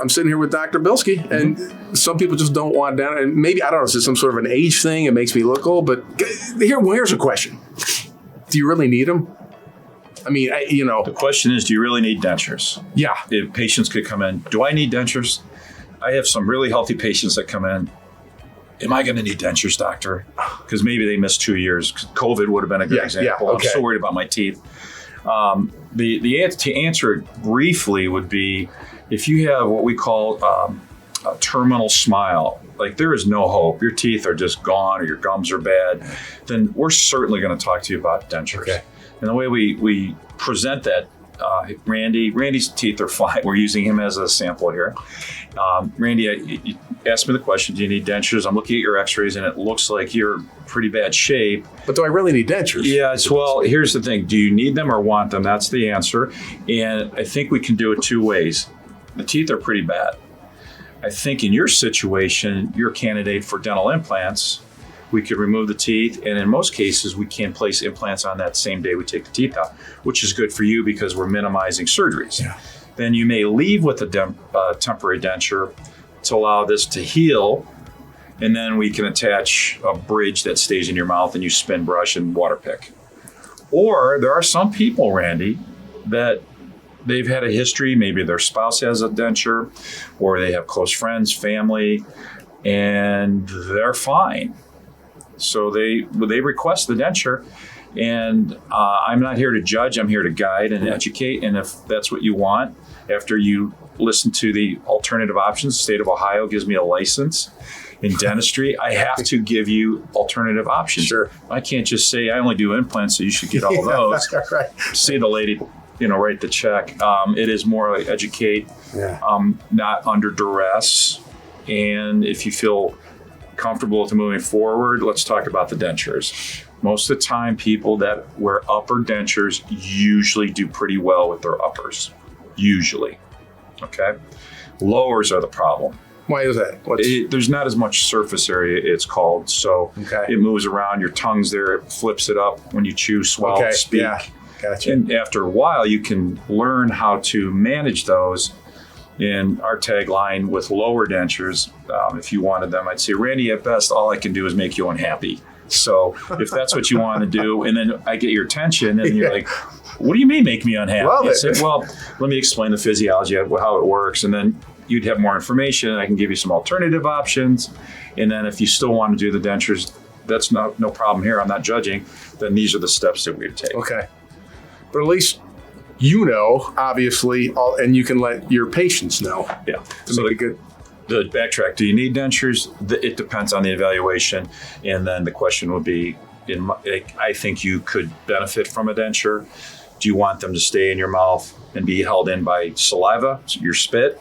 I'm sitting here with Dr. Bilski, and some people just don't want down. And maybe, I don't know, it's just some sort of an age thing. It makes me look old. But here's a question. Do you really need them? I mean, The question is, do you really need dentures? Yeah. If patients could come in, do I need dentures? I have some really healthy patients that come in. Am I going to need dentures, doctor? Because maybe they missed 2 years. COVID would have been a good example. Yeah, okay. I'm so worried about my teeth. To answer it briefly would be, if you have what we call a terminal smile, like there is no hope, your teeth are just gone or your gums are bad, then we're certainly going to talk to you about dentures. Okay. And the way we present that, Randy's teeth are fine. We're using him as a sample here. Randy, you asked me the question, do you need dentures? I'm looking at your x-rays and it looks like you're in pretty bad shape. But do I really need dentures? Yeah, well, here's the thing. Do you need them or want them? That's the answer. And I think we can do it two ways. The teeth are pretty bad. I think in your situation, you're a candidate for dental implants. We could remove the teeth, and in most cases, we can place implants on that same day we take the teeth out, which is good for you because we're minimizing surgeries. Yeah. Then you may leave with a temporary denture to allow this to heal, and then we can attach a bridge that stays in your mouth and you spin brush and water pick. Or there are some people, Randy, that they've had a history, maybe their spouse has a denture, or they have close friends, family, and they're fine. So they request the denture, and I'm not here to judge. I'm here to guide and educate. And if that's what you want, after you listen to the alternative options, the state of Ohio gives me a license in dentistry. I have to give you alternative options. Sure. I can't just say I only do implants, so you should get all those. Right. See the lady, write the check. It is more like educate, not under duress. And if you feel comfortable with moving forward, let's talk about the dentures. Most of the time, people that wear upper dentures usually do pretty well with their uppers. Usually. Okay? Lowers are the problem. Why is that? There's not as much surface area, it's called. So it moves around. Your tongue's there. It flips it up when you chew, swallow, speak. Yeah. Gotcha. And after a while, you can learn how to manage those. In our tagline with lower dentures, if you wanted them, I'd say, Randy, at best, all I can do is make you unhappy. So if that's what you want to do, and then I get your attention, and you're like, what do you mean make me unhappy? Love it. I say, well, let me explain the physiology of how it works. And then you'd have more information, and I can give you some alternative options. And then if you still want to do the dentures, that's no problem here. I'm not judging. Then these are the steps that we would take. Okay. But at least obviously, and you can let your patients know. Yeah. So good. The backtrack, do you need dentures? It depends on the evaluation. And then the question would be, I think you could benefit from a denture. Do you want them to stay in your mouth and be held in by saliva, your spit,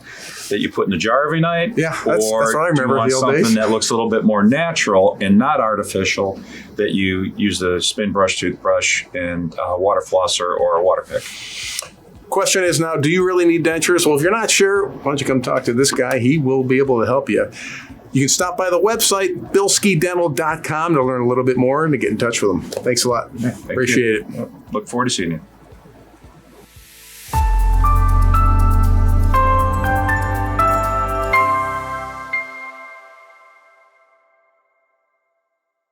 that you put in the jar every night? Yeah, that's what I remember. Do you want something that looks a little bit more natural and not artificial, that you use the spin brush, toothbrush, and water flosser or a water pick? Question is now, do you really need dentures? Well, if you're not sure, why don't you come talk to this guy? He will be able to help you. You can stop by the website, bilskidental.com, to learn a little bit more and to get in touch with him. Thanks a lot. Yeah, Appreciate it. Look forward to seeing you.